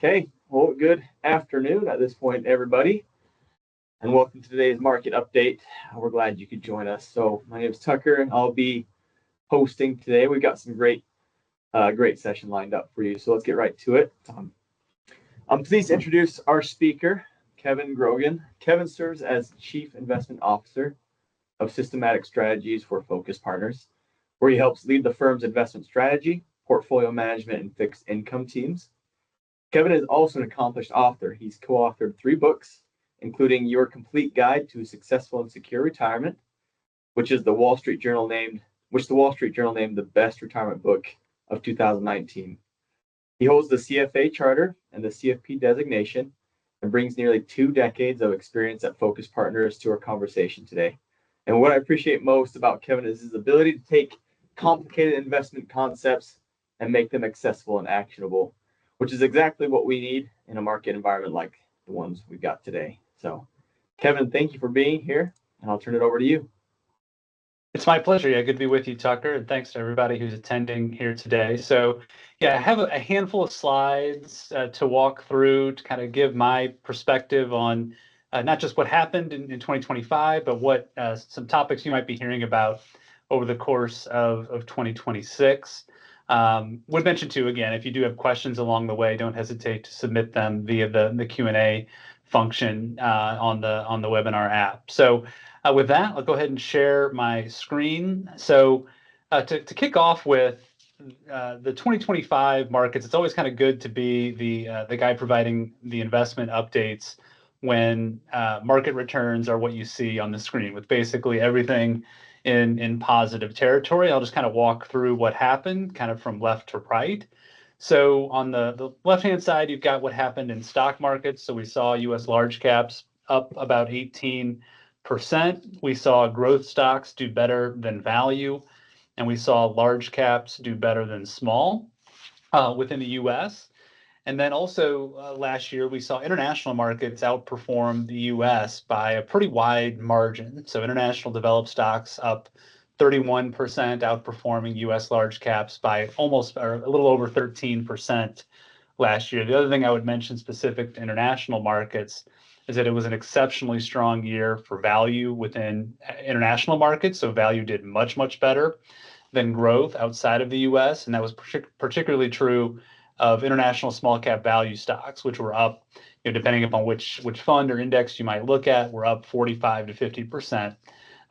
Okay, well, good afternoon at this point, everybody, and welcome to today's market update. We're glad you could join us. So, my name is Tucker, and I'll be hosting today. We've got some great session lined up for you. So let's get right to it. I'm pleased to introduce our speaker, Kevin Grogan. Kevin serves as Chief Investment Officer of Systematic Strategies for Focus Partners, where he helps lead the firm's investment strategy, portfolio management, and fixed income teams. Kevin is also an accomplished author. He's co-authored 3 books, including Your Complete Guide to a Successful and Secure Retirement, which the Wall Street Journal named the best retirement book of 2019. He holds the CFA charter and the CFP designation and brings nearly 2 decades of experience at Focus Partners to our conversation today. And what I appreciate most about Kevin is his ability to take complicated investment concepts and make them accessible and actionable, which is exactly what we need in a market environment like the ones we've got today. So, Kevin, thank you for being here, and I'll turn it over to you. It's my pleasure. Yeah, good to be with you, Tucker, and thanks to everybody who's attending here today. So, I have a handful of slides to walk through to kind of give my perspective on not just what happened in 2025, but what some topics you might be hearing about over the course of 2026. Would mention too, again, if you do have questions along the way, don't hesitate to submit them via the Q&A function on the webinar app. So with that, I'll go ahead and share my screen. So to kick off with the 2025 markets, it's always kind of good to be the guy providing the investment updates when market returns are what you see on the screen, with basically everything in positive territory. I'll just kind of walk through what happened kind of from left to right. So on the left-hand side, you've got what happened in stock markets. So we saw U.S. large caps up about 18%. We saw growth stocks do better than value, and we saw large caps do better than small within the U.S. And then also last year, we saw international markets outperform the U.S. by a pretty wide margin. So international developed stocks up 31%, outperforming U.S. large caps by almost or a little over 13% last year. The other thing I would mention specific to international markets is that it was an exceptionally strong year for value within international markets. So value did much, much better than growth outside of the U.S. And that was particularly true of international small cap value stocks, which were up, depending upon which fund or index you might look at, were up 45 to 50%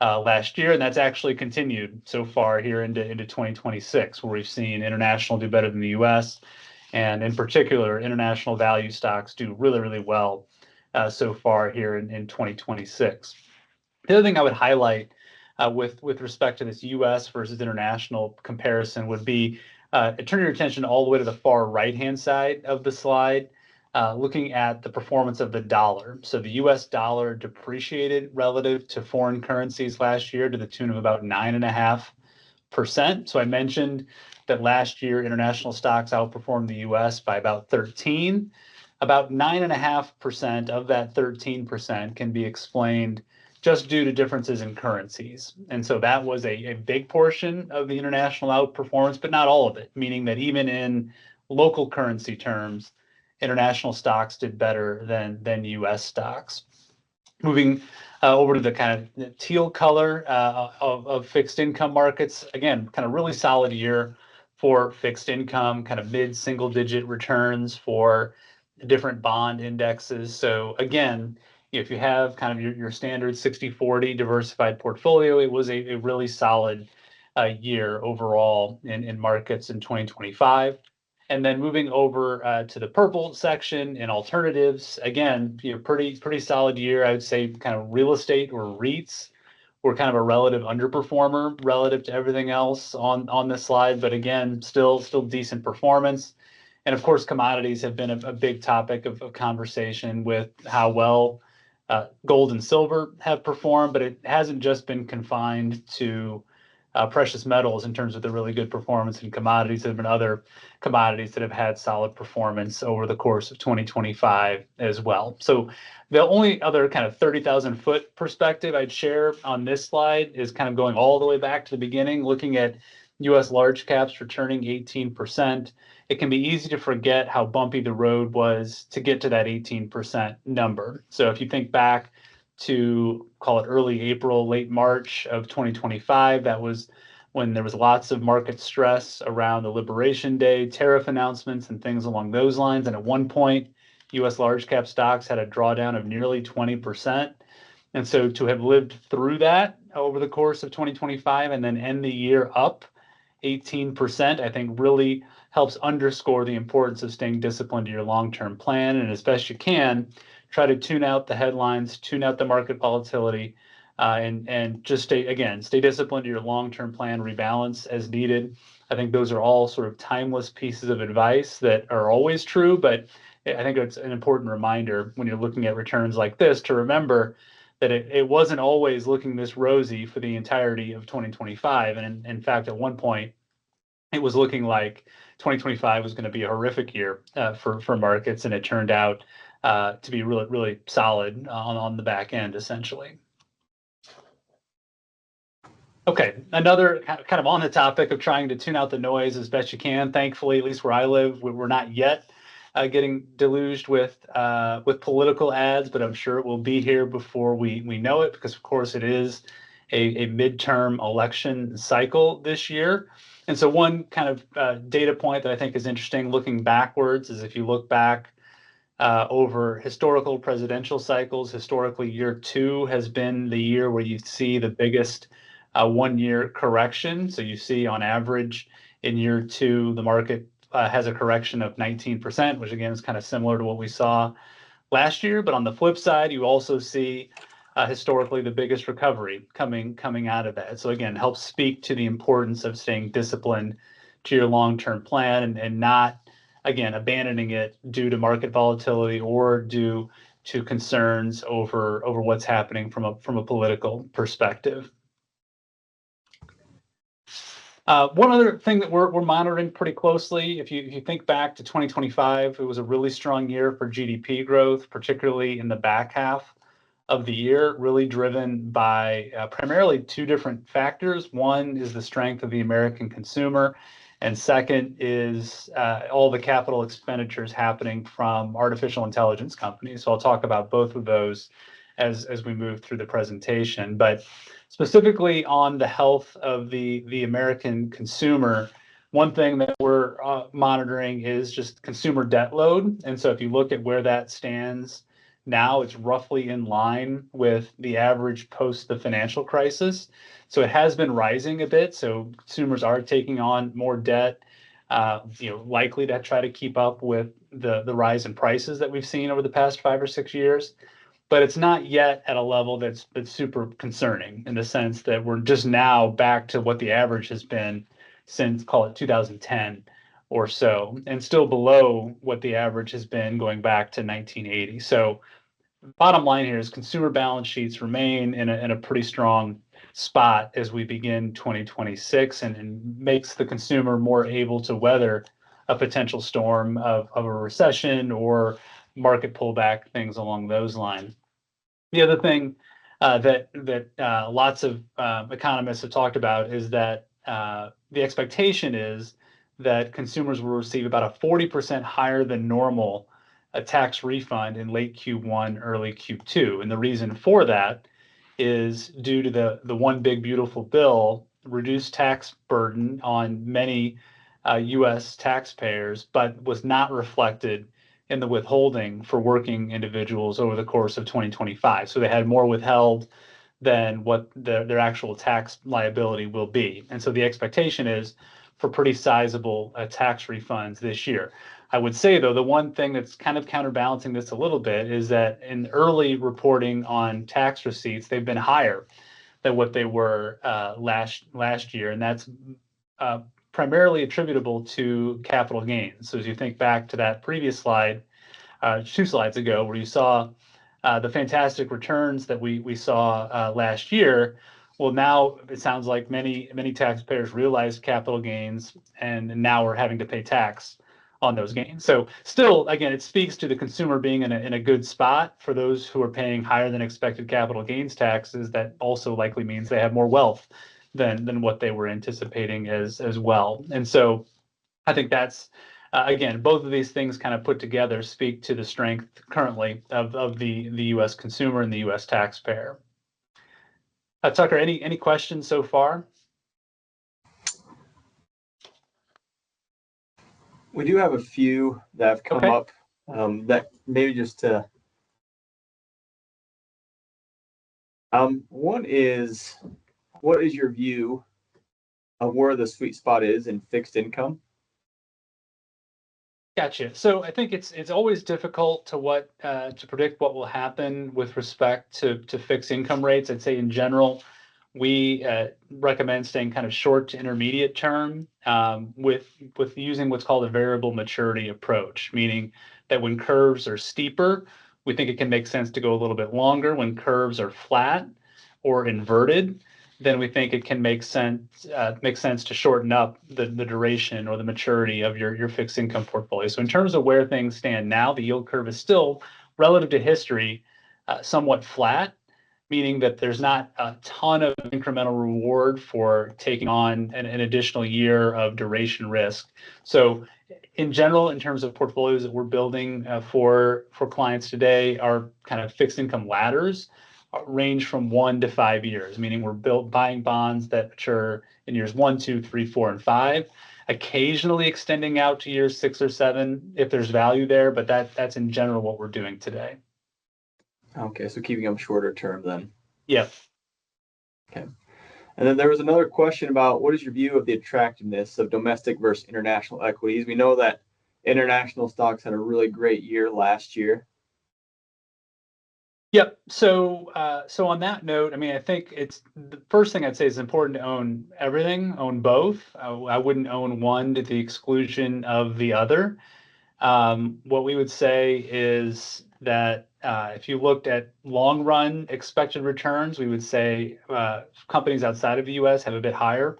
last year. And that's actually continued so far here into 2026, where we've seen international do better than the U.S. And in particular, international value stocks do really, really well so far here in 2026. The other thing I would highlight with respect to this U.S. versus international comparison would be turn your attention all the way to the far right-hand side of the slide, looking at the performance of the dollar. So the U.S. dollar depreciated relative to foreign currencies last year to the tune of about 9.5%. So I mentioned that last year international stocks outperformed the U.S. by about 13. About 9.5% of that 13% can be explained just due to differences in currencies. And so that was a big portion of the international outperformance, but not all of it, meaning that even in local currency terms, international stocks did better than U.S. stocks. Moving over to the kind of teal color of fixed income markets, again, kind of really solid year for fixed income, kind of mid-single digit returns for different bond indexes. So again, if you have kind of your standard 60-40 diversified portfolio, it was a really solid year overall in markets in 2025. And then moving over to the purple section in alternatives, again, pretty solid year. I would say kind of real estate or REITs were kind of a relative underperformer relative to everything else on this slide, but again, still decent performance. And of course, commodities have been a big topic of conversation with how well gold and silver have performed, but it hasn't just been confined to precious metals in terms of the really good performance in commodities. There have been other commodities that have had solid performance over the course of 2025 as well. So the only other kind of 30,000 foot perspective I'd share on this slide is kind of going all the way back to the beginning, looking at U.S. large caps returning 18%. it can be easy to forget how bumpy the road was to get to that 18% number. So if you think back to, call it early April, late March of 2025, that was when there was lots of market stress around the Liberation Day tariff announcements and things along those lines. And at one point, US large cap stocks had a drawdown of nearly 20%. And so to have lived through that over the course of 2025 and then end the year up 18%, I think really helps underscore the importance of staying disciplined to your long-term plan. And as best you can, try to tune out the headlines, tune out the market volatility, and just stay disciplined to your long-term plan, rebalance as needed. I think those are all sort of timeless pieces of advice that are always true, but I think it's an important reminder when you're looking at returns like this to remember that it wasn't always looking this rosy for the entirety of 2025. And in fact, at one point, it was looking like 2025 was going to be a horrific year for markets, and it turned out to be really, really solid on the back end, essentially. Okay, another kind of on the topic of trying to tune out the noise as best you can. Thankfully, at least where I live, we're not yet getting deluged with political ads, but I'm sure it will be here before we know it, because of course it is a midterm election cycle this year. And so one kind of data point that I think is interesting looking backwards is if you look back over historical presidential cycles, historically year two has been the year where you see the biggest 1-year correction. So you see on average in year two, the market has a correction of 19%, which again is kind of similar to what we saw last year. But on the flip side, you also see historically the biggest recovery coming out of that. So again, helps speak to the importance of staying disciplined to your long-term plan and not, again, abandoning it due to market volatility or due to concerns over what's happening from a political perspective. One other thing that we're monitoring pretty closely, if you think back to 2025, it was a really strong year for GDP growth, particularly in the back half of the year, really driven by primarily two different factors. One is the strength of the American consumer, and second is all the capital expenditures happening from artificial intelligence companies. So I'll talk about both of those as we move through the presentation. But specifically on the health of the American consumer, one thing that we're monitoring is just consumer debt load. And so if you look at where that stands now, it's roughly in line with the average post the financial crisis. So it has been rising a bit. So consumers are taking on more debt, likely to try to keep up with the rise in prices that we've seen over the past 5 or 6 years. But it's not yet at a level that's super concerning in the sense that we're just now back to what the average has been since, call it 2010 or so, and still below what the average has been going back to 1980. So bottom line here is consumer balance sheets remain in a pretty strong spot as we begin 2026 and makes the consumer more able to weather a potential storm of a recession or market pullback, things along those lines. The other thing that lots of economists have talked about is that the expectation is that consumers will receive about a 40% higher than normal tax refund in late Q1, early Q2. And the reason for that is due to the one big beautiful bill, reduced tax burden on many US taxpayers, but was not reflected in the withholding for working individuals over the course of 2025. So they had more withheld than what their actual tax liability will be. And so the expectation is for pretty sizable tax refunds this year. I would say, though, the one thing that's kind of counterbalancing this a little bit is that in early reporting on tax receipts, they've been higher than what they were last year. And that's primarily attributable to capital gains. So as you think back to that previous slide, 2 slides ago, where you saw the fantastic returns that we saw last year, well, now it sounds like many taxpayers realized capital gains, and now we're having to pay tax on those gains. So still, again, it speaks to the consumer being in a good spot. For those who are paying higher than expected capital gains taxes, that also likely means they have more wealth than what they were anticipating as well. And so I think that's again, both of these things kind of put together speak to the strength currently of the U.S. consumer and the U.S. taxpayer. Tucker, any questions so far? We do have a few that have come Okay. up that maybe just to. One is, what is your view of where the sweet spot is in fixed income? Gotcha. So I think it's always difficult to predict what will happen with respect to fixed income rates. I'd say in general, we recommend staying kind of short to intermediate term with using what's called a variable maturity approach, meaning that when curves are steeper, we think it can make sense to go a little bit longer. When curves are flat or inverted, then we think it can make sense to shorten up the duration or the maturity of your fixed income portfolio. So in terms of where things stand now, the yield curve is still relative to history somewhat flat, meaning that there's not a ton of incremental reward for taking on an additional year of duration risk. So in general, in terms of portfolios that we're building for clients today, our kind of fixed income ladders range from 1 to 5 years, meaning we're buying bonds that mature in years 1, 2, 3, 4, and 5, occasionally extending out to years 6 or 7 if there's value there, but that's in general what we're doing today. Okay, so keeping them shorter term then. Yep. Okay. And then there was another question about what is your view of the attractiveness of domestic versus international equities? We know that international stocks had a really great year last year. Yep. So on that note, I mean, I think it's the first thing I'd say is important to own everything, own both. I wouldn't own one to the exclusion of the other. What we would say is that if you looked at long run expected returns, we would say companies outside of the US have a bit higher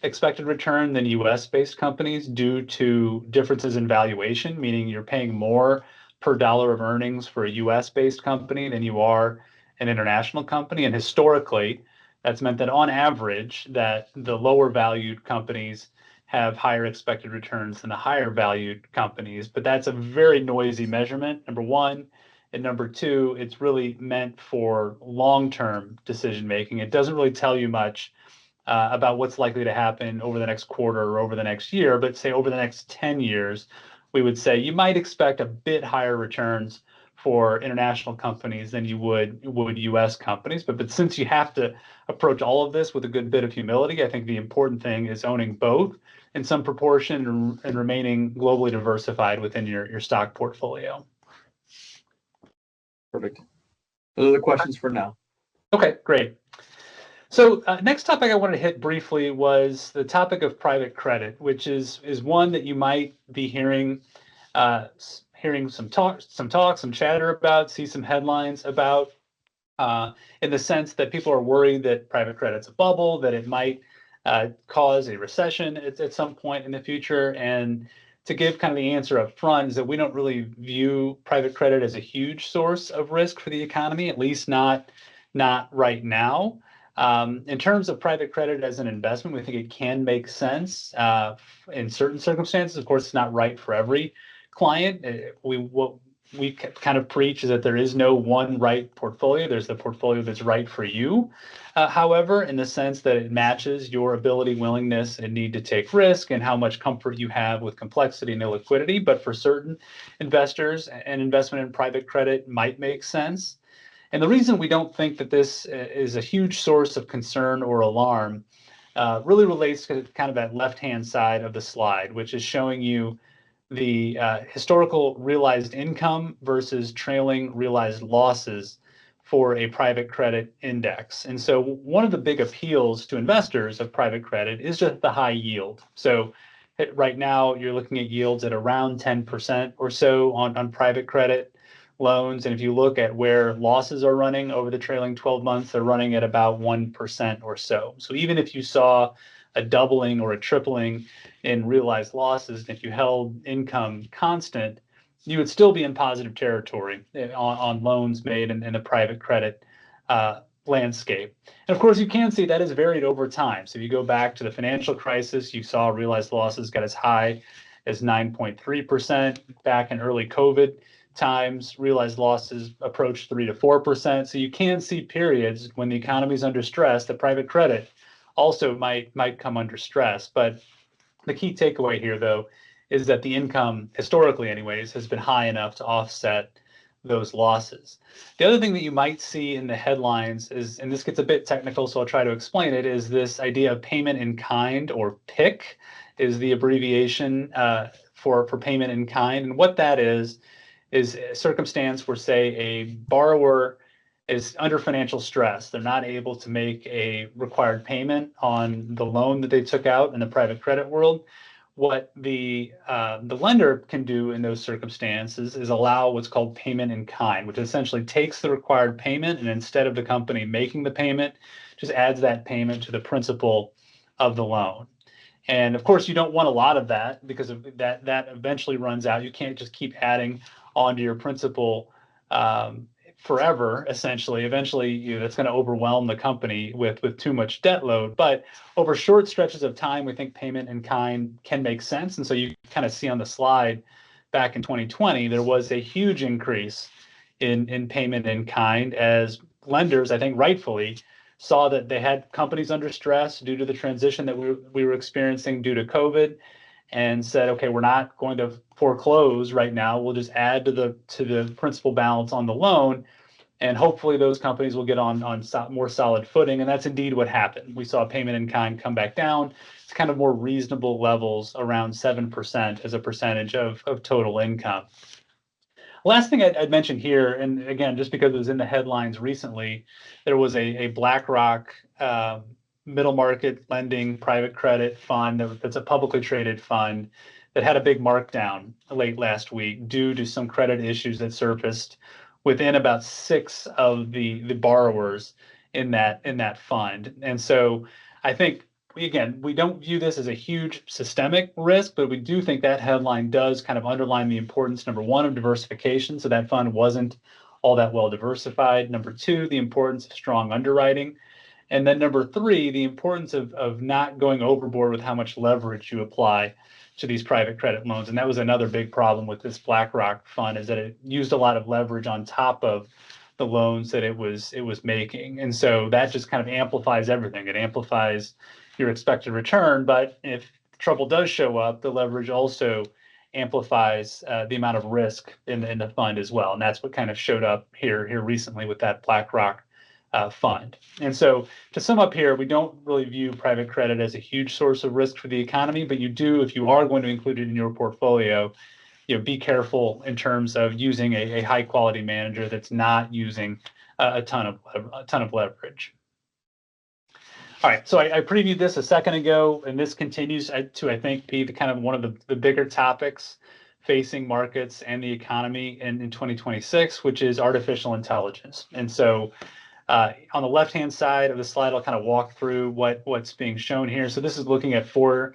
expected return than US based companies due to differences in valuation, meaning you're paying more per dollar of earnings for a US based company than you are an international company. And historically, that's meant that on average, that the lower valued companies have higher expected returns than the higher valued companies. But that's a very noisy measurement, number one. And number two, it's really meant for long-term decision making. It doesn't really tell you much about what's likely to happen over the next quarter or over the next year, but say over the next 10 years, we would say you might expect a bit higher returns for international companies than you would US companies. But since you have to approach all of this with a good bit of humility, I think the important thing is owning both in some proportion and remaining globally diversified within your stock portfolio. Perfect. Those are the questions for now. Okay, great. So next topic I wanted to hit briefly was the topic of private credit, which is one that you might be hearing some chatter about, see some headlines about, in the sense that people are worried that private credit's a bubble, that it might cause a recession at some point in the future. And to give kind of the answer up front is that we don't really view private credit as a huge source of risk for the economy, at least not right now. In terms of private credit as an investment, we think it can make sense in certain circumstances. Of course, it's not right for every client. What we kind of preach is that there is no one right portfolio. There's the portfolio that's right for you. However, in the sense that it matches your ability, willingness, and need to take risk and how much comfort you have with complexity and illiquidity. But for certain investors, an investment in private credit might make sense. And the reason we don't think that this is a huge source of concern or alarm really relates to kind of that left-hand side of the slide, which is showing you the historical realized income versus trailing realized losses for a private credit index. And so one of the big appeals to investors of private credit is just the high yield. So right now you're looking at yields at around 10% or so on private credit loans. And if you look at where losses are running over the trailing 12 months, they're running at about 1% or so. So even if you saw a doubling or a tripling in realized losses, if you held income constant, you would still be in positive territory on loans made in the private credit landscape. And of course, you can see that has varied over time. So if you go back to the financial crisis, you saw realized losses got as high as 9.3%. Back in early COVID times, realized losses approached 3 to 4%. So you can see periods when the economy is under stress that private credit also might come under stress. But the key takeaway here, though, is that the income, historically anyways, has been high enough to offset those losses. The other thing that you might see in the headlines is, and this gets a bit technical, so I'll try to explain it, is this idea of payment in kind, or PIK is the abbreviation for payment in kind. And what that is a circumstance where, say, a borrower is under financial stress. They're not able to make a required payment on the loan that they took out in the private credit world. What the lender can do in those circumstances is allow what's called payment in kind, which essentially takes the required payment, and instead of the company making the payment, just adds that payment to the principal of the loan. And of course, you don't want a lot of that, because of that eventually runs out. You can't just keep adding onto your principal forever, essentially. Eventually, that's going to overwhelm the company with too much debt load. But over short stretches of time, we think payment in kind can make sense. And so you kind of see on the slide, back in 2020, there was a huge increase in payment in kind, as lenders, I think rightfully, saw that they had companies under stress due to the transition that we were experiencing due to COVID, and said, okay, we're not going to foreclose right now. We'll just add to the principal balance on the loan, and hopefully those companies will get on more solid footing. And that's indeed what happened. We saw payment in kind come back down to kind of more reasonable levels, around 7% as a percentage of total income. Last thing I'd mention here, and again, just because it was in the headlines recently, there was a BlackRock middle market lending private credit fund that's a publicly traded fund that had a big markdown late last week due to some credit issues that surfaced within about 6 of the borrowers in that fund. And so I think, again, we don't view this as a huge systemic risk, but we do think that headline does kind of underline the importance, number one, of diversification. So that fund wasn't all that well diversified. Number two, the importance of strong underwriting. And then number three, the importance of not going overboard with how much leverage you apply to these private credit loans. And that was another big problem with this BlackRock fund, is that it used a lot of leverage on top of the loans that it was making. And so that just kind of amplifies everything. It amplifies your expected return, but if trouble does show up, the leverage also amplifies the amount of risk in the fund as well. And that's what kind of showed up here recently with that BlackRock fund. And so to sum up here, we don't really view private credit as a huge source of risk for the economy, but you do, if you are going to include it in your portfolio, be careful in terms of using a high quality manager that's not using a ton of leverage. All right, so I previewed this a second ago, and this continues to, I think, be the kind of one of the bigger topics facing markets and the economy in 2026, which is artificial intelligence. And so on the left-hand side of the slide, I'll kind of walk through what's being shown here. So this is looking at 4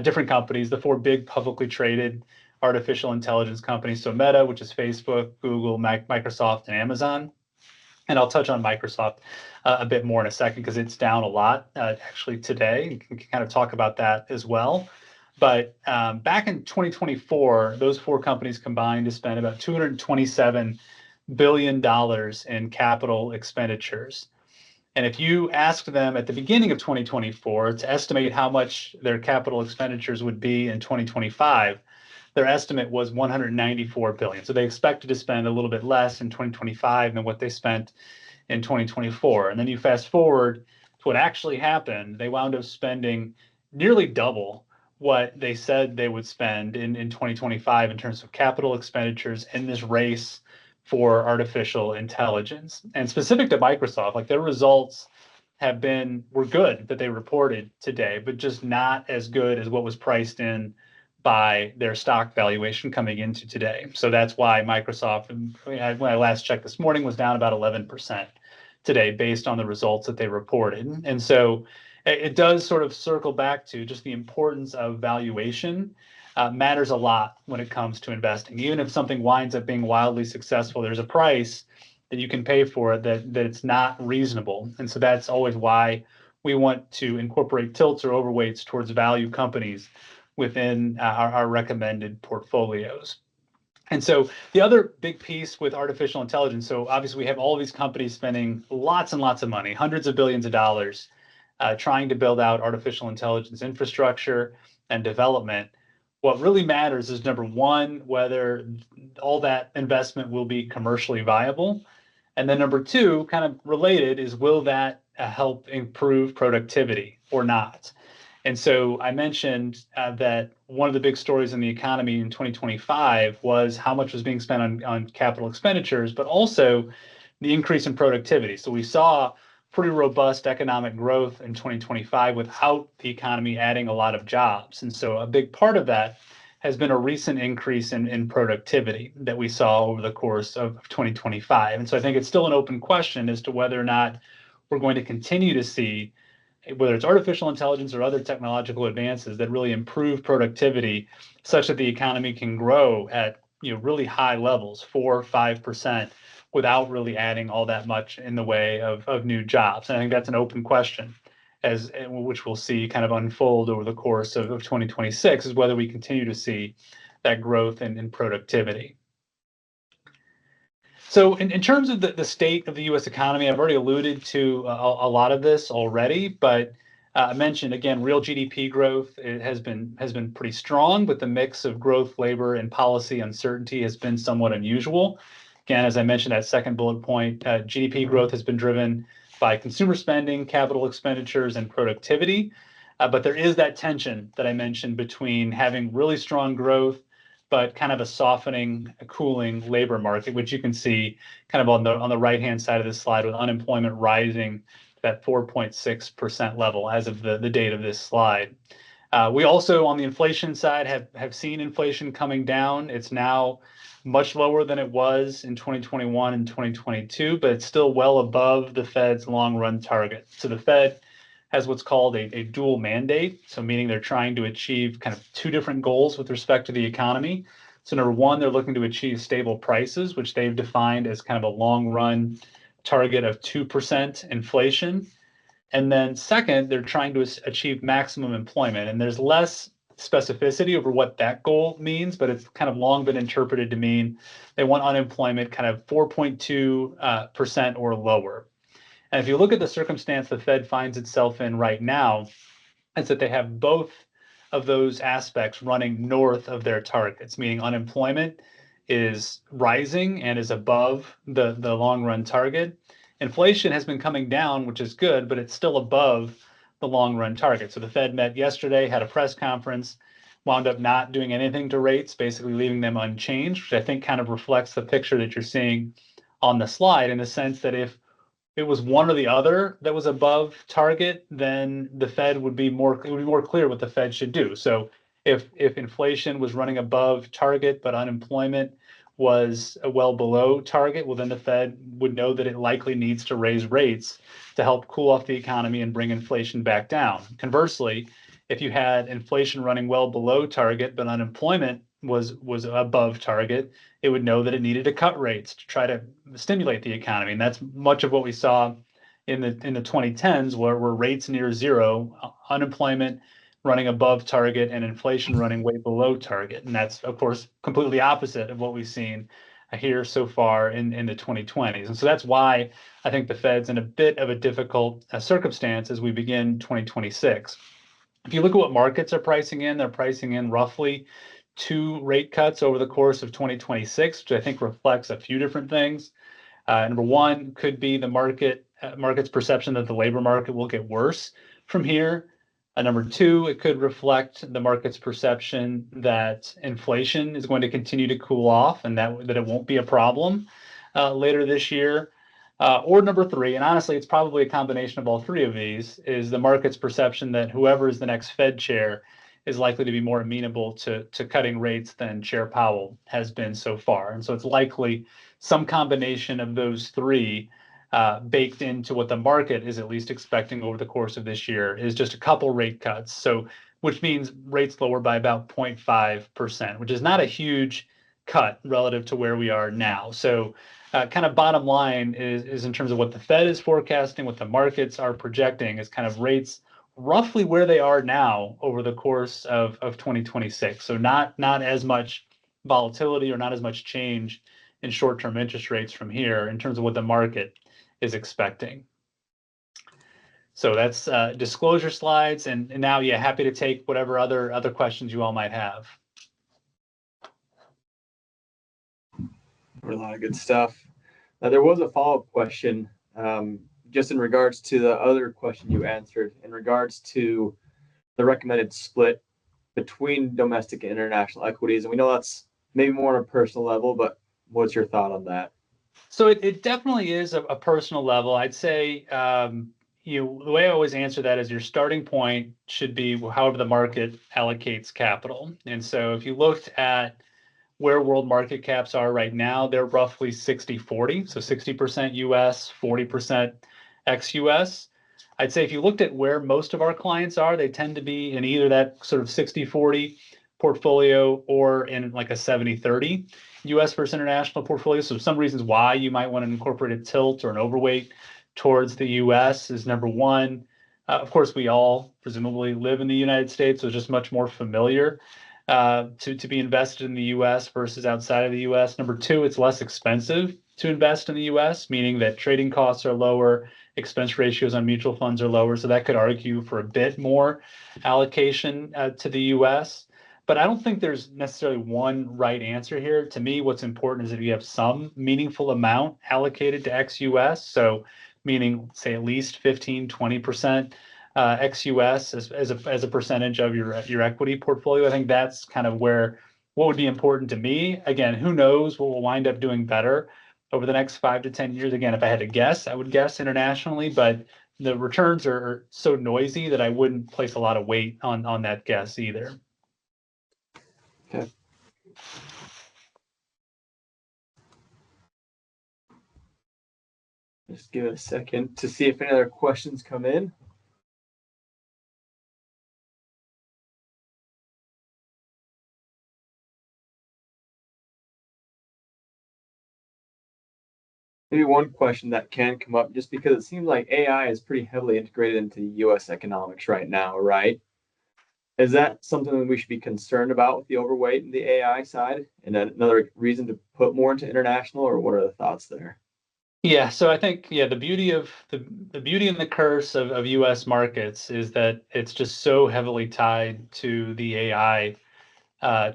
different companies, the 4 big publicly traded artificial intelligence companies. So Meta, which is Facebook, Google, Microsoft, and Amazon. And I'll touch on Microsoft a bit more in a second, because it's down a lot actually today. We can kind of talk about that as well. But back in 2024, those 4 companies combined to spend about $227 billion in capital expenditures. And if you asked them at the beginning of 2024 to estimate how much their capital expenditures would be in 2025, their estimate was $194 billion. So they expected to spend a little bit less in 2025 than what they spent in 2024. And then you fast forward to what actually happened. They wound up spending nearly double what they said they would spend in 2025 in terms of capital expenditures in this race for artificial intelligence. And specific to Microsoft, like, their results were good that they reported today, but just not as good as what was priced in by their stock valuation coming into today. So that's why Microsoft, when I last checked this morning, was down about 11% today based on the results that they reported. And so it does sort of circle back to just the importance of valuation. Matters a lot when it comes to investing. Even if something winds up being wildly successful, there's a price that you can pay for it that it's not reasonable. And so that's always why we want to incorporate tilts or overweights towards value companies within our recommended portfolios. And so the other big piece with artificial intelligence, so obviously we have all these companies spending lots and lots of money, hundreds of billions of dollars, trying to build out artificial intelligence infrastructure and development. What really matters is, number one, whether all that investment will be commercially viable. And then number two, kind of related, is will that help improve productivity or not? And so I mentioned that one of the big stories in the economy in 2025 was how much was being spent on capital expenditures, but also the increase in productivity. So we saw pretty robust economic growth in 2025 without the economy adding a lot of jobs. And so a big part of that has been a recent increase in productivity that we saw over the course of 2025. And so I think it's still an open question as to whether or not we're going to continue to see, whether it's artificial intelligence or other technological advances that really improve productivity such that the economy can grow at really high levels, 4 or 5%, without really adding all that much in the way of new jobs. And I think that's an open question, which we'll see kind of unfold over the course of 2026, is whether we continue to see that growth in productivity. So in terms of the state of the U.S. economy, I've already alluded to a lot of this already, but I mentioned, again, real GDP growth has been pretty strong, but the mix of growth, labor, and policy uncertainty has been somewhat unusual. Again, as I mentioned, that second bullet point, GDP growth has been driven by consumer spending, capital expenditures, and productivity. But there is that tension that I mentioned between having really strong growth, but kind of a softening, a cooling labor market, which you can see kind of on the right-hand side of this slide, with unemployment rising to that 4.6% level as of the date of this slide. We also, on the inflation side, have seen inflation coming down. It's now much lower than it was in 2021 and 2022, but it's still well above the Fed's long-run target. So the Fed has what's called a dual mandate, so meaning they're trying to achieve kind of two different goals with respect to the economy. So number one, they're looking to achieve stable prices, which they've defined as kind of a long-run target of 2% inflation. And then second, they're trying to achieve maximum employment. And there's less specificity over what that goal means, but it's kind of long been interpreted to mean they want unemployment kind of 4.2% or lower. And if you look at the circumstance the Fed finds itself in right now, it's that they have both of those aspects running north of their targets, meaning unemployment is rising and is above the long-run target. Inflation has been coming down, which is good, but it's still above the long-run target. So the Fed met yesterday, had a press conference, wound up not doing anything to rates, basically leaving them unchanged, which I think kind of reflects the picture that you're seeing on the slide, in the sense that if it was one or the other that was above target, then the Fed would be more clear what the Fed should do. So if inflation was running above target, but unemployment was well below target, well, then the Fed would know that it likely needs to raise rates to help cool off the economy and bring inflation back down. Conversely, if you had inflation running well below target, but unemployment was above target, it would know that it needed to cut rates to try to stimulate the economy. And that's much of what we saw in the 2010s, where rates near zero, unemployment running above target, and inflation running way below target. And that's, of course, completely opposite of what we've seen here so far in the 2020s. And so that's why I think the Fed's in a bit of a difficult circumstance as we begin 2026. If you look at what markets are pricing in, they're pricing in roughly 2 rate cuts over the course of 2026, which I think reflects a few different things. Number one could be the market's perception that the labor market will get worse from here. Number two, it could reflect the market's perception that inflation is going to continue to cool off and that it won't be a problem later this year. Or number three, and honestly, it's probably a combination of all three of these, is the market's perception that whoever is the next Fed chair is likely to be more amenable to cutting rates than Chair Powell has been so far. And so it's likely some combination of those three baked into what the market is at least expecting over the course of this year is just a couple rate cuts. So, which means rates lower by about 0.5%, which is not a huge cut relative to where we are now. So kind of bottom line is in terms of what the Fed is forecasting, what the markets are projecting, is kind of rates roughly where they are now over the course of 2026. So not as much volatility or not as much change in short-term interest rates from here in terms of what the market is expecting. So that's disclosure slides, and now, yeah, happy to take whatever other questions you all might have. A lot of good stuff. There was a follow-up question, just in regards to the other question you answered, in regards to the recommended split between domestic and international equities. And we know that's maybe more on a personal level, but what's your thought on that? So it definitely is a personal level. I'd say the way I always answer that is your starting point should be however the market allocates capital. And so if you looked at where world market caps are right now, they're roughly 60-40. So 60% US, 40% ex-US. I'd say if you looked at where most of our clients are, they tend to be in either that sort of 60-40 portfolio or in like a 70-30 US versus international portfolio. So some reasons why you might want an incorporated tilt or an overweight towards the US is number one. Of course, we all presumably live in the United States, so it's just much more familiar to be invested in the US versus outside of the US. Number two, it's less expensive to invest in the US, meaning that trading costs are lower, expense ratios on mutual funds are lower. So that could argue for a bit more allocation to the US. But I don't think there's necessarily one right answer here. To me, what's important is that you have some meaningful amount allocated to ex-US. So meaning, say, at least 15, 20% ex-US as a percentage of your equity portfolio. I think that's kind of what would be important to me. Again, who knows what we'll wind up doing better over the next 5 to 10 years. Again, if I had to guess, I would guess internationally, but the returns are so noisy that I wouldn't place a lot of weight on that guess either. Okay. Just give it a second to see if any other questions come in. Maybe one question that can come up, just because it seems like AI is pretty heavily integrated into US economics right now, right? Is that something that we should be concerned about with the overweight and the AI side? And then another reason to put more into international, or what are the thoughts there? Yeah, so I think the beauty of the beauty and the curse of US markets is that it's just so heavily tied to the AI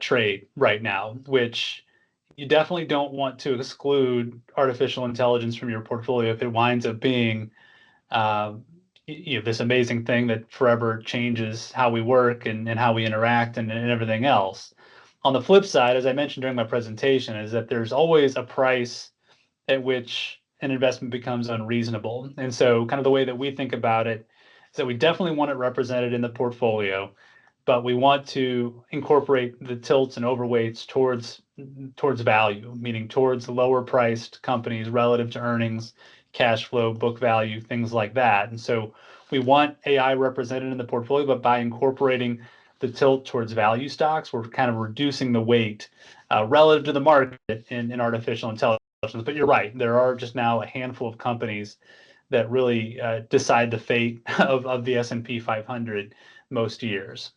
trade right now, which you definitely don't want to exclude artificial intelligence from your portfolio if it winds up being uh, this amazing thing that forever changes how we work and how we interact and everything else. On the flip side, as I mentioned during my presentation, is that there's always a price at which an investment becomes unreasonable. And so, kind of the way that we think about it is that we definitely want it represented in the portfolio, but we want to incorporate the tilts and overweights towards value, meaning towards lower priced companies relative to earnings, cash flow, book value, things like that. And so we want AI represented in the portfolio, but by incorporating the tilt towards value stocks, we're kind of reducing the weight relative to the market in artificial intelligence. But you're right, there are just now a handful of companies that really decide the fate of the S&P 500 most years.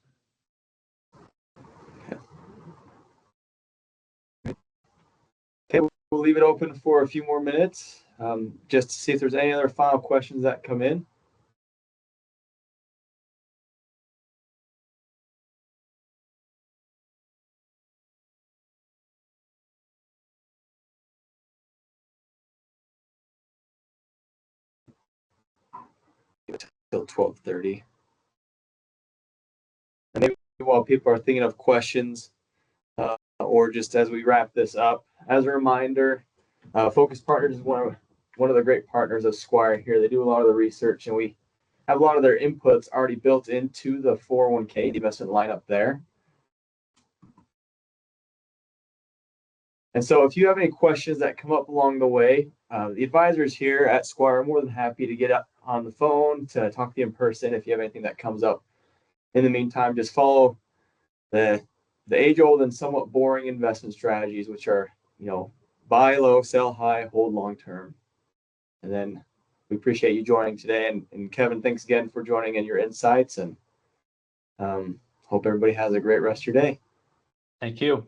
Okay, we'll leave it open for a few more minutes, just to see if there's any other final questions that come in. Till 12:30. And maybe while people are thinking of questions, or just as we wrap this up, as a reminder, Focus Partners is one of the great partners of Squire here. They do a lot of the research, and we have a lot of their inputs already built into the 401k, the investment lineup there. And so if you have any questions that come up along the way, the advisors here at Squire are more than happy to get up on the phone to talk to you in person. If you have anything that comes up in the meantime, just follow the age-old and somewhat boring investment strategies, which are, buy low, sell high, hold long term. And then we appreciate you joining today. And Kevin, thanks again for joining and your insights. And hope everybody has a great rest of your day. Thank you.